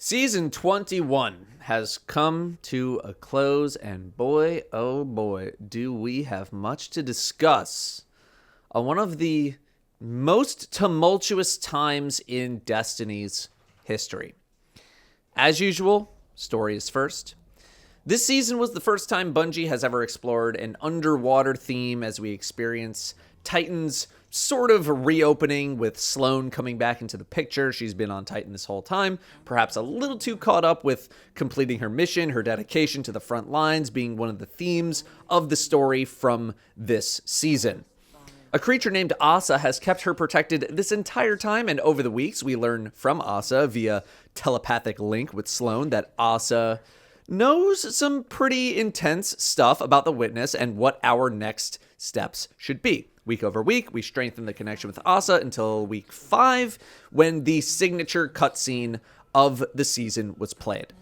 Season 21 has come to a close, and boy, oh boy, do we have much to discuss on one of the most tumultuous times in Destiny's history. As usual, story is first. This season was the first time Bungie has ever explored an underwater theme as we experience Titan's sort of reopening with Sloane coming back into the picture. She's been on Titan this whole time, perhaps a little too caught up with completing her mission, her dedication to the front lines being one of the themes of the story from this season. A creature named Asa has kept her protected this entire time, and over the weeks we learn from Asa via telepathic link with Sloane that Asa knows some pretty intense stuff about the Witness and what our next steps should be. Week over week, we strengthen the connection with Asa until week 5, when the signature cutscene of the season was played.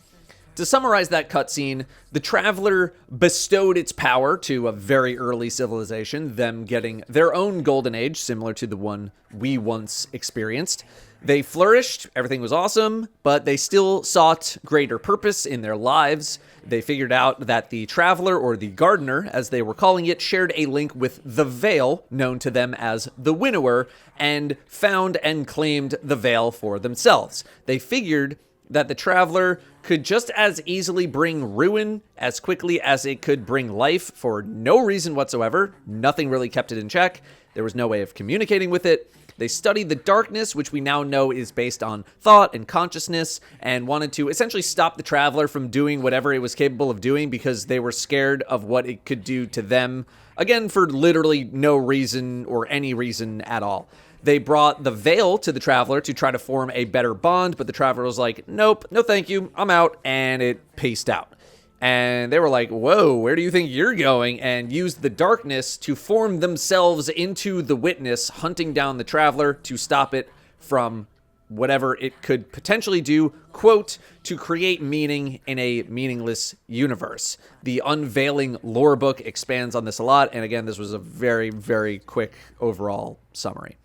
To summarize that cutscene, the Traveler bestowed its power to a very early civilization, them getting their own golden age, similar to the one we once experienced. They flourished, everything was awesome, but they still sought greater purpose in their lives. They figured out that the Traveler, or the Gardener, as they were calling it, shared a link with the Veil, known to them as the Winnower, and found and claimed the Veil for themselves. They figured that the Traveler could just as easily bring ruin as quickly as it could bring life for no reason whatsoever. Nothing really kept it in check. There was no way of communicating with it. They studied the darkness, which we now know is based on thought and consciousness, and wanted to essentially stop the Traveler from doing whatever it was capable of doing because they were scared of what it could do to them, again, for literally no reason or any reason at all. They brought the Veil to the Traveler to try to form a better bond, but the Traveler was like, nope, no thank you, I'm out, and it paced out. And they were like, whoa, where do you think you're going? And used the darkness to form themselves into the Witness, hunting down the Traveler to stop it from whatever it could potentially do, quote, to create meaning in a meaningless universe. The unveiling lore book expands on this a lot, and again, this was a very, very quick overall summary.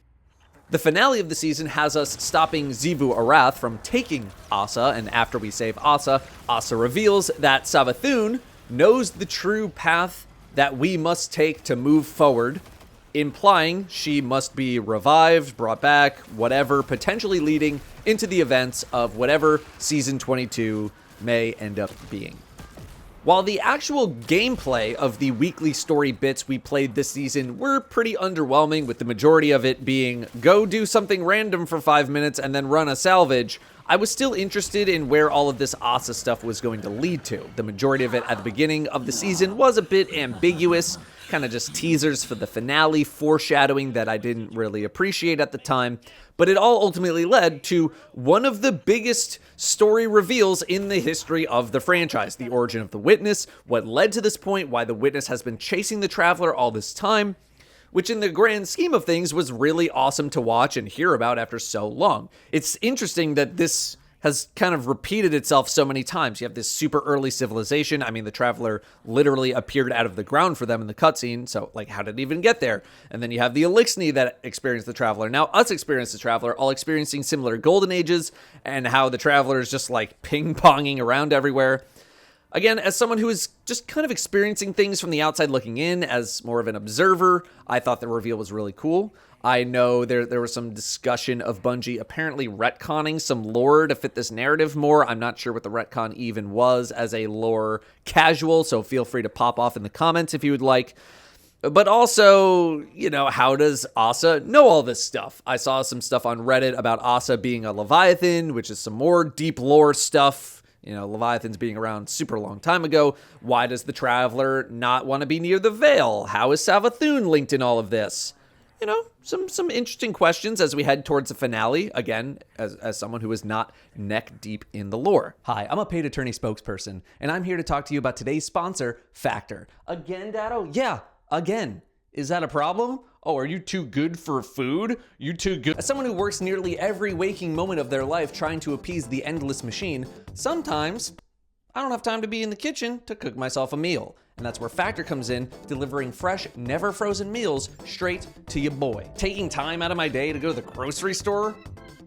The finale of the season has us stopping Xivu Arath from taking Asa, and after we save Asa, Asa reveals that Savathun knows the true path that we must take to move forward, implying she must be revived, brought back, whatever, potentially leading into the events of whatever Season 22 may end up being. While the actual gameplay of the weekly story bits we played this season were pretty underwhelming, with the majority of it being go do something random for 5 minutes and then run a salvage, I was still interested in where all of this Asa stuff was going to lead to. The majority of it at the beginning of the season was a bit ambiguous, kind of just teasers for the finale, foreshadowing that I didn't really appreciate at the time, but it all ultimately led to one of the biggest story reveals in the history of the franchise, the origin of the Witness, what led to this point, why the Witness has been chasing the Traveler all this time, which in the grand scheme of things was really awesome to watch and hear about after so long. It's interesting that this has kind of repeated itself so many times. You have this super early civilization. I mean, the Traveler literally appeared out of the ground for them in the cutscene, so, like, how did it even get there? And then you have the Elixni that experienced the Traveler. Now, us experience the Traveler, all experiencing similar golden ages, and how the Traveler is just, like, ping-ponging around everywhere. Again, as someone who is just kind of experiencing things from the outside looking in, as more of an observer, I thought the reveal was really cool. I know there was some discussion of Bungie apparently retconning some lore to fit this narrative more. I'm not sure what the retcon even was as a lore casual, so feel free to pop off in the comments if you would like. But also, you know, how does Asa know all this stuff? I saw some stuff on Reddit about Asa being a Leviathan, which is some more deep lore stuff. You know, Leviathans being around super long time ago. Why does the Traveler not want to be near the Veil? How is Savathun linked in all of this? You know, some interesting questions as we head towards the finale, again, as someone who is not neck deep in the lore. Hi, I'm a paid attorney spokesperson, and I'm here to talk to you about today's sponsor, Factor. Again, Datto? Yeah, again. Is that a problem? Oh, are you too good for food? You too good? As someone who works nearly every waking moment of their life trying to appease the endless machine, sometimes I don't have time to be in the kitchen to cook myself a meal. And that's where Factor comes in, delivering fresh, never frozen meals straight to your boy. Taking time out of my day to go to the grocery store?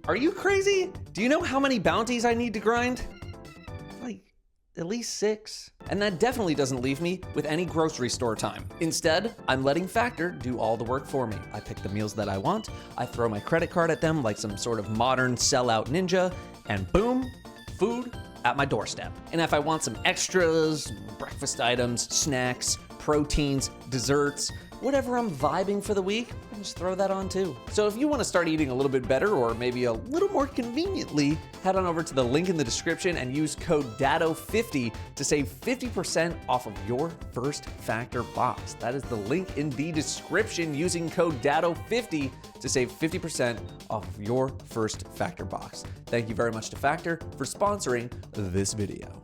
Are you crazy? Do you know how many bounties I need to grind? Like, at least 6. And that definitely doesn't leave me with any grocery store time. Instead, I'm letting Factor do all the work for me. I pick the meals that I want, I throw my credit card at them like some sort of modern sellout ninja, and boom, food at my doorstep. And if I want some extras, breakfast items, snacks, proteins, desserts, whatever I'm vibing for the week, I can just throw that on too. So if you want to start eating a little bit better or maybe a little more conveniently, head on over to the link in the description and use code DATTO50 to save 50% off of your first Factor box. That is the link in the description, using code DATTO50 to save 50% off of your first Factor box. Thank you very much to Factor for sponsoring this video.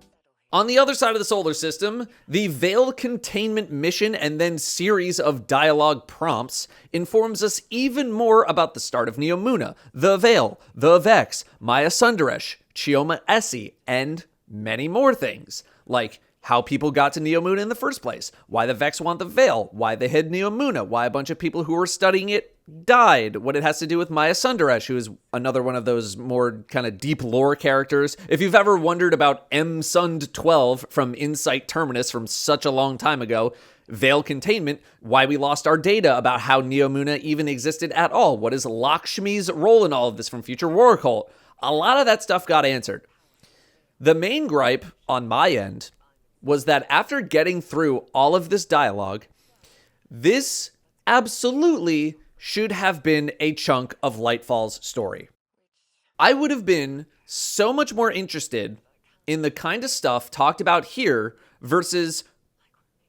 On the other side of the solar system, the Veil Containment mission and then series of dialogue prompts informs us even more about the start of Neomuna, the Veil, the Vex, Maya Sundaresh, Chioma Essie, and many more things, like how people got to Neomuna in the first place, why the Vex want the Veil, why they hid Neomuna, why a bunch of people who were studying it died, what it has to do with Maya Sundaresh, who is another one of those more kind of deep lore characters. If you've ever wondered about M Sund 12 from Insight Terminus from such a long time ago, Veil Containment, why we lost our data about how Neomuna even existed at all, what is Lakshmi's role in all of this from Future War Cult, a lot of that stuff got answered. The main gripe on my end was that after getting through all of this dialogue, this absolutely should have been a chunk of Lightfall's story. I would have been so much more interested in the kind of stuff talked about here versus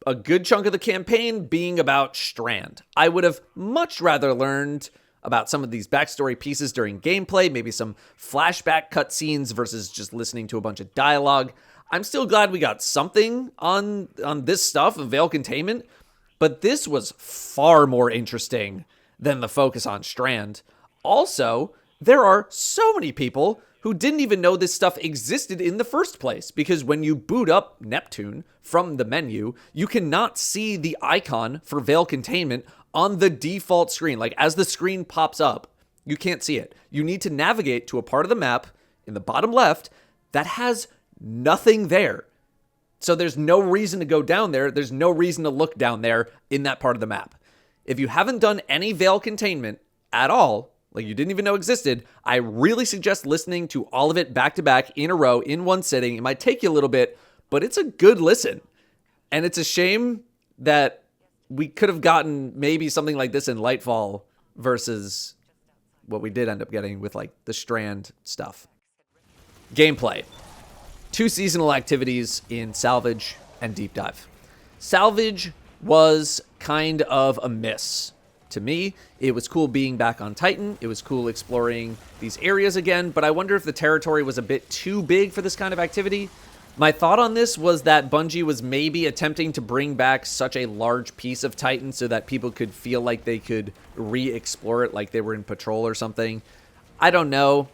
a good chunk of the campaign being about Strand. I would have much rather learned about some of these backstory pieces during gameplay, maybe some flashback cutscenes versus just listening to a bunch of dialogue. I'm still glad we got something on this stuff of Veil Containment, but this was far more interesting than the focus on Strand. Also, there are so many people who didn't even know this stuff existed in the first place, because when you boot up Neptune from the menu, you cannot see the icon for Veil Containment on the default screen. Like, as the screen pops up, you can't see it. You need to navigate to a part of the map in the bottom left that has nothing there. So there's no reason to go down there. There's no reason to look down there in that part of the map. If you haven't done any Veil Containment at all, like you didn't even know existed, I really suggest listening to all of it back to back in a row in one sitting. It might take you a little bit, but it's a good listen. And it's a shame that we could have gotten maybe something like this in Lightfall versus what we did end up getting with like the Strand stuff. Gameplay. 2 seasonal activities in Salvage and Deep Dive. Salvage was kind of a miss. To me, it was cool being back on Titan. It was cool exploring these areas again, but I wonder if the territory was a bit too big for this kind of activity. My thought on this was that Bungie was maybe attempting to bring back such a large piece of Titan so that people could feel like they could re-explore it like they were in patrol or something. I don't know.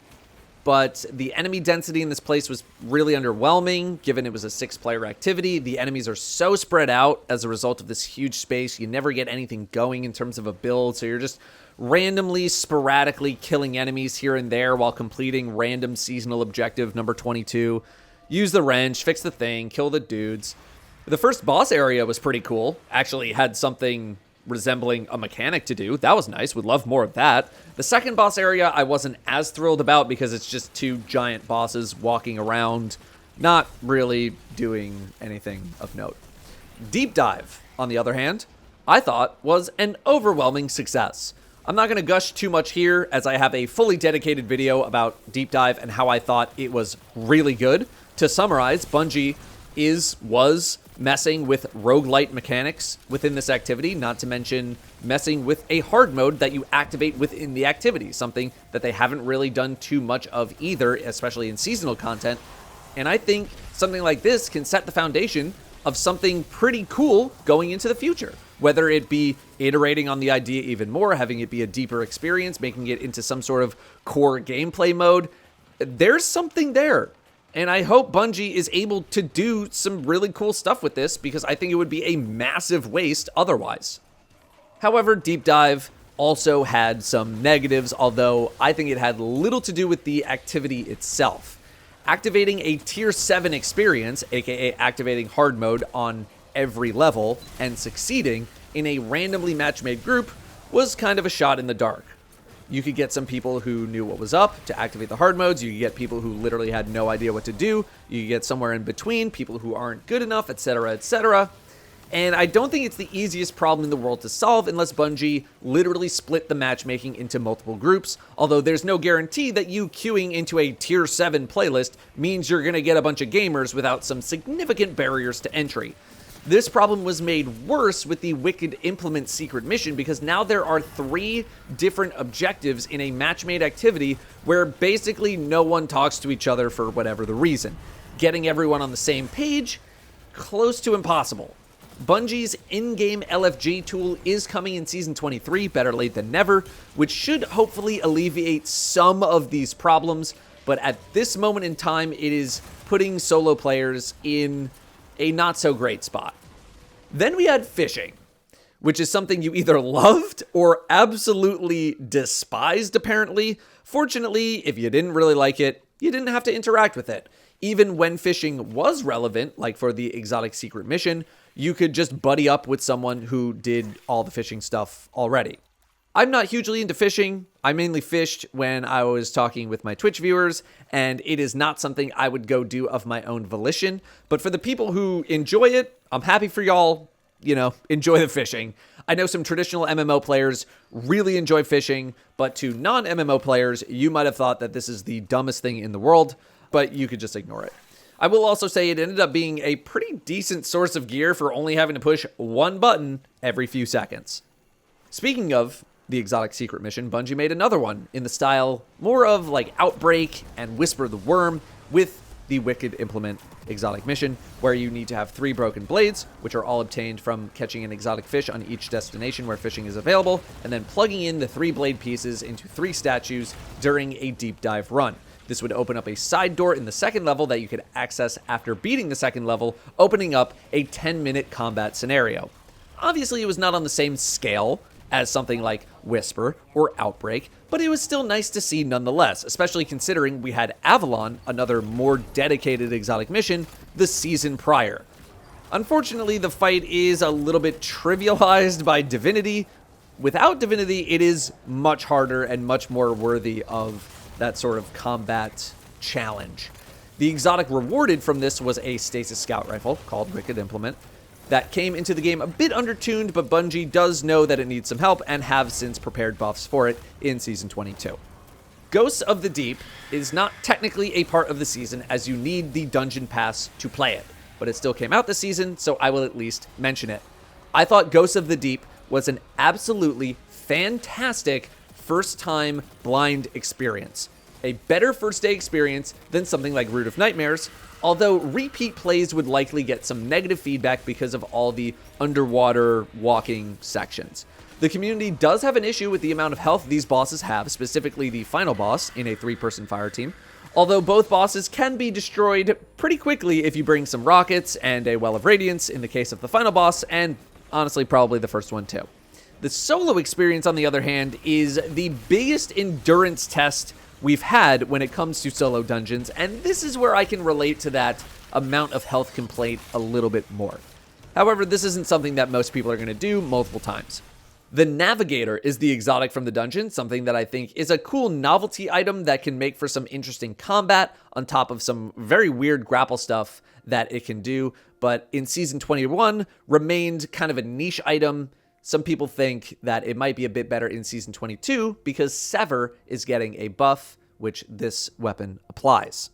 But the enemy density in this place was really underwhelming, given it was a 6-player activity. The enemies are so spread out as a result of this huge space. You never get anything going in terms of a build, so you're just randomly, sporadically killing enemies here and there while completing random seasonal objective number 22. Use the wrench, fix the thing, kill the dudes. The first boss area was pretty cool. Actually had something resembling a mechanic to do. That was nice. Would love more of that. The second boss area I wasn't as thrilled about because it's just 2 giant bosses walking around, not really doing anything of note. Deep Dive, on the other hand, I thought was an overwhelming success. I'm not going to gush too much here, as I have a fully dedicated video about Deep Dive and how I thought it was really good. To summarize, Bungie was messing with roguelite mechanics within this activity, not to mention messing with a hard mode that you activate within the activity, something that they haven't really done too much of either, especially in seasonal content. And I think something like this can set the foundation of something pretty cool going into the future, whether it be iterating on the idea even more, having it be a deeper experience, making it into some sort of core gameplay mode. There's something there. And I hope Bungie is able to do some really cool stuff with this, because I think it would be a massive waste otherwise. However, Deep Dive also had some negatives, although I think it had little to do with the activity itself. Activating a Tier 7 experience, aka activating hard mode on every level, and succeeding in a randomly match-made group was kind of a shot in the dark. You could get some people who knew what was up to activate the hard modes. You could get people who literally had no idea what to do. You could get somewhere in between, people who aren't good enough, etc., etc. And I don't think it's the easiest problem in the world to solve unless Bungie literally split the matchmaking into multiple groups, although there's no guarantee that you queuing into a Tier 7 playlist means you're going to get a bunch of gamers without some significant barriers to entry. This problem was made worse with the Wicked Implement secret mission because now there are 3 different objectives in a match-made activity where basically no one talks to each other for whatever the reason. Getting everyone on the same page, close to impossible. Bungie's in-game LFG tool is coming in Season 23, better late than never, which should hopefully alleviate some of these problems, but at this moment in time, it is putting solo players in a not-so-great spot. Then we had fishing, which is something you either loved or absolutely despised, apparently. Fortunately, if you didn't really like it, you didn't have to interact with it. Even when fishing was relevant, like for the exotic secret mission, you could just buddy up with someone who did all the fishing stuff already. I'm not hugely into fishing. I mainly fished when I was talking with my Twitch viewers, and it is not something I would go do of my own volition. But for the people who enjoy it, I'm happy for y'all, enjoy the fishing. I know some traditional MMO players really enjoy fishing, but to non-MMO players, you might have thought that this is the dumbest thing in the world, but you could just ignore it. I will also say it ended up being a pretty decent source of gear for only having to push one button every few seconds. Speaking of the exotic secret mission, Bungie made another one in the style more of like Outbreak and Whisper the Worm with the Wicked Implement exotic mission, where you need to have 3 broken blades, which are all obtained from catching an exotic fish on each destination where fishing is available, and then plugging in the 3 blade pieces into 3 statues during a deep dive run. This would open up a side door in the second level that you could access after beating the second level, opening up a 10-minute combat scenario. Obviously, it was not on the same scale as something like Whisper or Outbreak, but it was still nice to see nonetheless, especially considering we had Avalon, another more dedicated exotic mission, the season prior. Unfortunately, the fight is a little bit trivialized by Divinity. Without Divinity, it is much harder and much more worthy of that sort of combat challenge. The exotic rewarded from this was a stasis scout rifle called Wicked Implement that came into the game a bit undertuned, but Bungie does know that it needs some help and have since prepared buffs for it in Season 22. Ghosts of the Deep is not technically a part of the season as you need the dungeon pass to play it, but it still came out this season, so I will at least mention it. I thought Ghosts of the Deep was an absolutely fantastic first-time blind experience. A better first-day experience than something like Root of Nightmares, although repeat plays would likely get some negative feedback because of all the underwater walking sections. The community does have an issue with the amount of health these bosses have, specifically the final boss in a 3-person fire team, although both bosses can be destroyed pretty quickly if you bring some rockets and a Well of Radiance in the case of the final boss, and honestly probably the first one too. The solo experience, on the other hand, is the biggest endurance test we've had when it comes to solo dungeons, and this is where I can relate to that amount of health complaint a little bit more. However, this isn't something that most people are going to do multiple times. The Navigator is the exotic from the dungeon, something that I think is a cool novelty item that can make for some interesting combat on top of some very weird grapple stuff that it can do, but in Season 21 remained kind of a niche item. Some people think that it might be a bit better in Season 22 because Sever is getting a buff, which this weapon applies.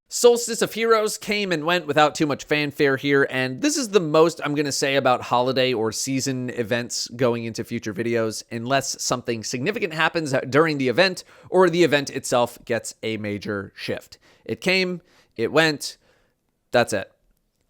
Solstice of Heroes came and went without too much fanfare here, and this is the most I'm going to say about holiday or season events going into future videos, unless something significant happens during the event or the event itself gets a major shift. It came, it went, that's it.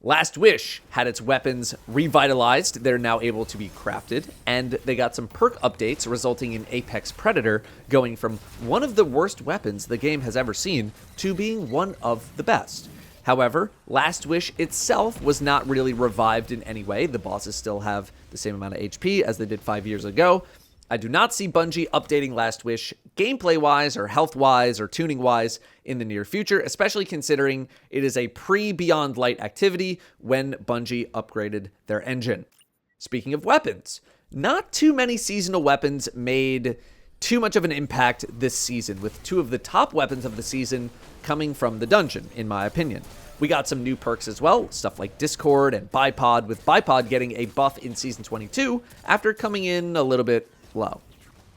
Last Wish had its weapons revitalized. They're now able to be crafted, and they got some perk updates resulting in Apex Predator going from one of the worst weapons the game has ever seen to being one of the best. However, Last Wish itself was not really revived in any way. The bosses still have the same amount of HP as they did 5 years ago, I do not see Bungie updating Last Wish gameplay-wise or health-wise or tuning-wise in the near future, especially considering it is a pre-Beyond Light activity when Bungie upgraded their engine. Speaking of weapons, not too many seasonal weapons made too much of an impact this season, with two of the top weapons of the season coming from the dungeon, in my opinion. We got some new perks as well, stuff like Discord and Bipod, with Bipod getting a buff in Season 22 after coming in a little bit low.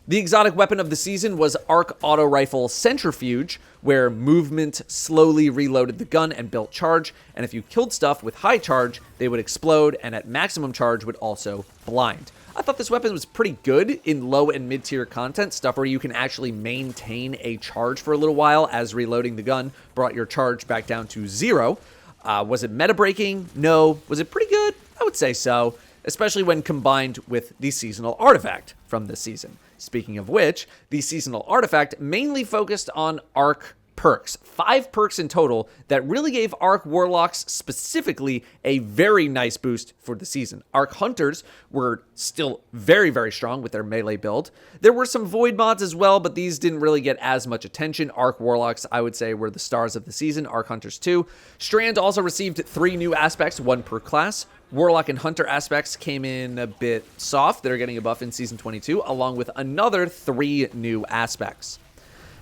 The exotic weapon of the season was Arc Auto Rifle Centrifuge, where movement slowly reloaded the gun and built charge, and if you killed stuff with high charge, they would explode, and at maximum charge would also blind. I thought this weapon was pretty good in low and mid-tier content, stuff where you can actually maintain a charge for a little while as reloading the gun brought your charge back down to 0. Was it meta-breaking? No. Was it pretty good? I would say so, especially when combined with the seasonal artifact from this season. Speaking of which, the seasonal artifact mainly focused on Arc perks, 5 perks in total that really gave Arc Warlocks specifically a very nice boost for the season. Arc Hunters were still very, very strong with their melee build. There were some Void mods as well, but these didn't really get as much attention. Arc Warlocks, I would say, were the stars of the season. Arc Hunters too. Strand also received 3 new aspects, 1 per class. Warlock and Hunter aspects came in a bit soft. They're getting a buff in Season 22, along with another 3 new aspects.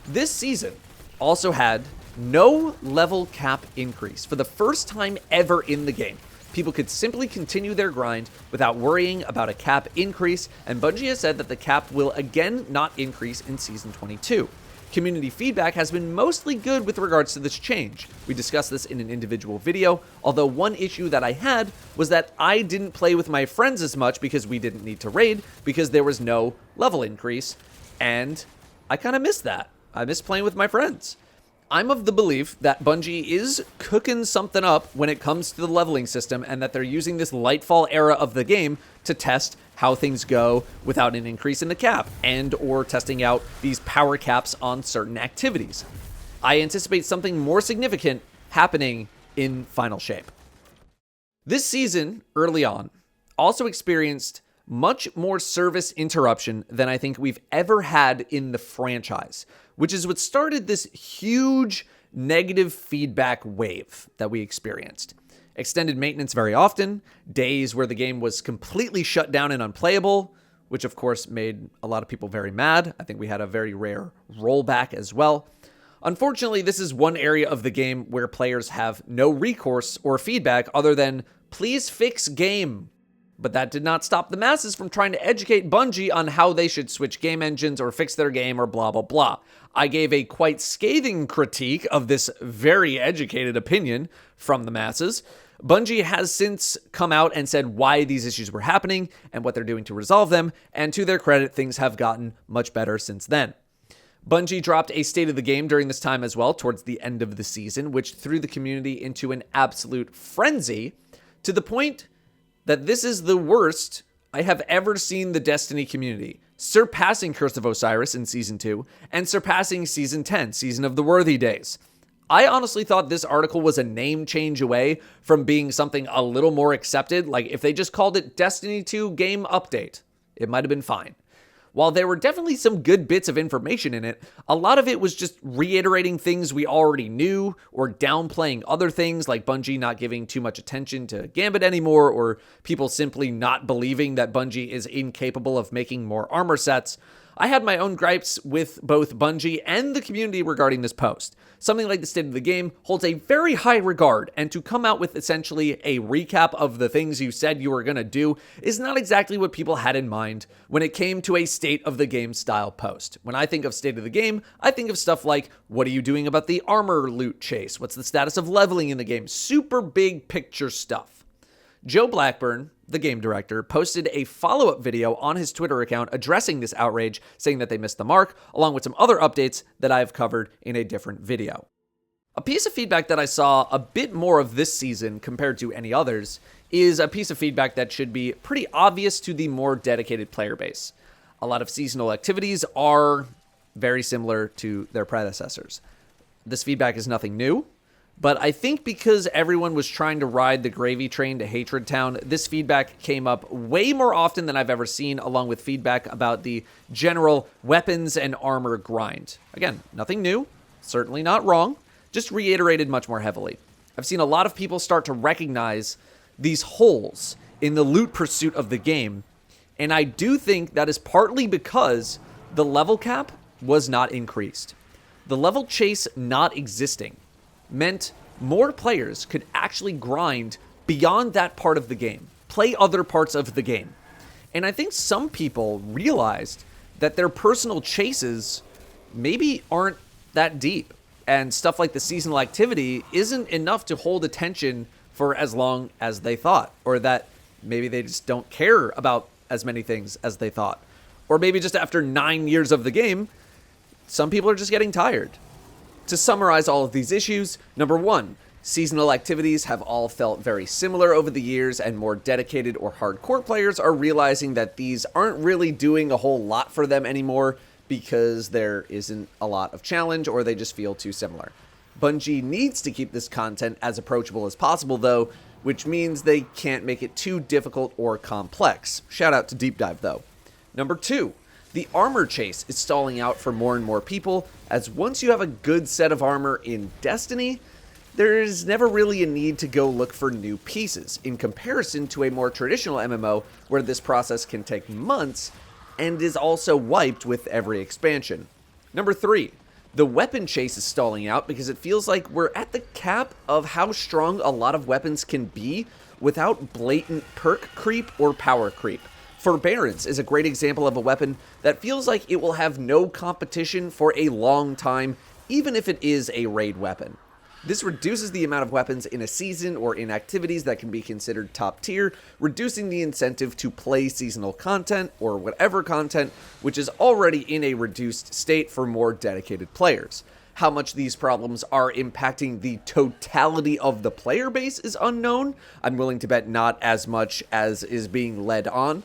This season also had no level cap increase. For the first time ever in the game, people could simply continue their grind without worrying about a cap increase, and Bungie has said that the cap will again not increase in Season 22. Community feedback has been mostly good with regards to this change. We discussed this in an individual video, although one issue that I had was that I didn't play with my friends as much because we didn't need to raid because there was no level increase, and I kind of missed that. I miss playing with my friends. I'm of the belief that Bungie is cooking something up when it comes to the leveling system, and that they're using this Lightfall era of the game to test how things go without an increase in the cap, and or testing out these power caps on certain activities. I anticipate something more significant happening in Final Shape. This season, early on, also experienced much more service interruption than I think we've ever had in the franchise, which is what started this huge negative feedback wave that we experienced. Extended maintenance very often, days where the game was completely shut down and unplayable, which of course made a lot of people very mad. I think we had a very rare rollback as well. Unfortunately, this is one area of the game where players have no recourse or feedback other than, please fix game. But that did not stop the masses from trying to educate Bungie on how they should switch game engines or fix their game or blah, blah, blah. I gave a quite scathing critique of this very educated opinion from the masses. Bungie has since come out and said why these issues were happening and what they're doing to resolve them, and to their credit, things have gotten much better since then. Bungie dropped a state of the game during this time as well, towards the end of the season, which threw the community into an absolute frenzy, to the point that this is the worst I have ever seen the Destiny community, surpassing Curse of Osiris in Season 2, and surpassing Season 10, Season of the Worthy Days. I honestly thought this article was a name change away from being something a little more accepted. Like, if they just called it Destiny 2 Game Update, it might have been fine. While there were definitely some good bits of information in it, a lot of it was just reiterating things we already knew, or downplaying other things, like Bungie not giving too much attention to Gambit anymore, or people simply not believing that Bungie is incapable of making more armor sets. I had my own gripes with both Bungie and the community regarding this post. Something like the state of the game holds a very high regard, and to come out with essentially a recap of the things you said you were going to do is not exactly what people had in mind when it came to a state of the game style post. When I think of state of the game, I think of stuff like, what are you doing about the armor loot chase? What's the status of leveling in the game? Super big picture stuff. Joe Blackburn, the game director, posted a follow-up video on his Twitter account addressing this outrage, saying that they missed the mark, along with some other updates that I've covered in a different video. A piece of feedback that I saw a bit more of this season compared to any others is a piece of feedback that should be pretty obvious to the more dedicated player base. A lot of seasonal activities are very similar to their predecessors. This feedback is nothing new. But I think because everyone was trying to ride the gravy train to Hatred Town, this feedback came up way more often than I've ever seen, along with feedback about the general weapons and armor grind. Again, nothing new, certainly not wrong, just reiterated much more heavily. I've seen a lot of people start to recognize these holes in the loot pursuit of the game, and I do think that is partly because the level cap was not increased. The level chase not existing meant more players could actually grind beyond that part of the game, play other parts of the game. And I think some people realized that their personal chases maybe aren't that deep, and stuff like the seasonal activity isn't enough to hold attention for as long as they thought, or that maybe they just don't care about as many things as they thought. Or maybe just after 9 years of the game, some people are just getting tired. To summarize all of these issues, number one, seasonal activities have all felt very similar over the years, and more dedicated or hardcore players are realizing that these aren't really doing a whole lot for them anymore because there isn't a lot of challenge, or they just feel too similar. Bungie needs to keep this content as approachable as possible though, which means they can't make it too difficult or complex. Shout out to Deep Dive though. Number two, the armor chase is stalling out for more and more people, as once you have a good set of armor in Destiny, there is never really a need to go look for new pieces, in comparison to a more traditional MMO where this process can take months and is also wiped with every expansion. Number three, the weapon chase is stalling out because it feels like we're at the cap of how strong a lot of weapons can be without blatant perk creep or power creep. Forbearance is a great example of a weapon that feels like it will have no competition for a long time, even if it is a raid weapon. This reduces the amount of weapons in a season or in activities that can be considered top tier, reducing the incentive to play seasonal content or whatever content, which is already in a reduced state for more dedicated players. How much these problems are impacting the totality of the player base is unknown. I'm willing to bet not as much as is being led on,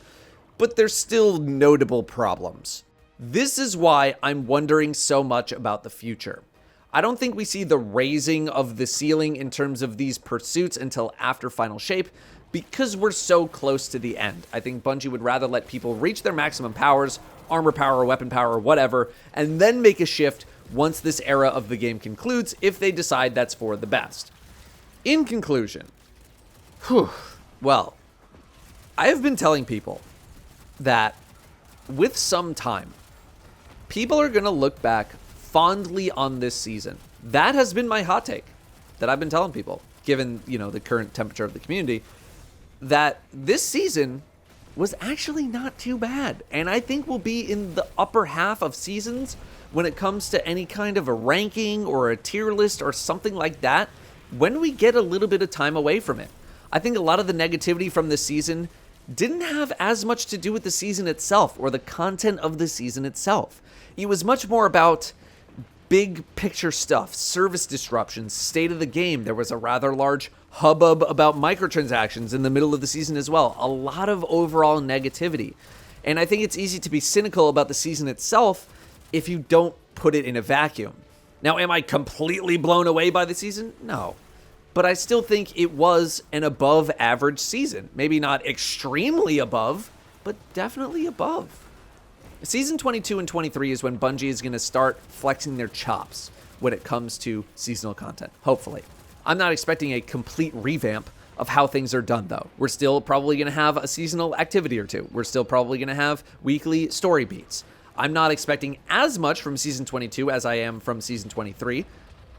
but there's still notable problems. This is why I'm wondering so much about the future. I don't think we see the raising of the ceiling in terms of these pursuits until after Final Shape, because we're so close to the end. I think Bungie would rather let people reach their maximum powers, armor power, weapon power, whatever, and then make a shift once this era of the game concludes, if they decide that's for the best. In conclusion, well, I have been telling people that with some time, people are going to look back fondly on this season. That has been my hot take that I've been telling people, given, the current temperature of the community, that this season was actually not too bad. And I think we'll be in the upper half of seasons when it comes to any kind of a ranking or a tier list or something like that when we get a little bit of time away from it. I think a lot of the negativity from this season didn't have as much to do with the season itself or the content of the season itself. It was much more about big picture stuff, service disruptions, state of the game. There was a rather large hubbub about microtransactions in the middle of the season as well. A lot of overall negativity. And I think it's easy to be cynical about the season itself if you don't put it in a vacuum. Now, am I completely blown away by the season? No. But I still think it was an above average season. Maybe not extremely above, but definitely above. Season 22 and 23 is when Bungie is going to start flexing their chops when it comes to seasonal content, hopefully. I'm not expecting a complete revamp of how things are done, though. We're still probably going to have a seasonal activity or two. We're still probably going to have weekly story beats. I'm not expecting as much from Season 22 as I am from Season 23,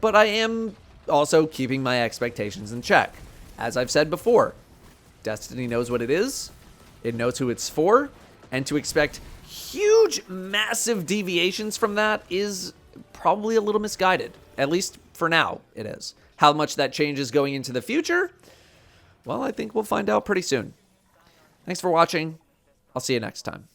but I am also keeping my expectations in check. As I've said before, Destiny knows what it is, it knows who it's for, and to expect huge, massive deviations from that is probably a little misguided. At least for now, it is. How much that changes going into the future? Well, I think we'll find out pretty soon. Thanks for watching. I'll see you next time.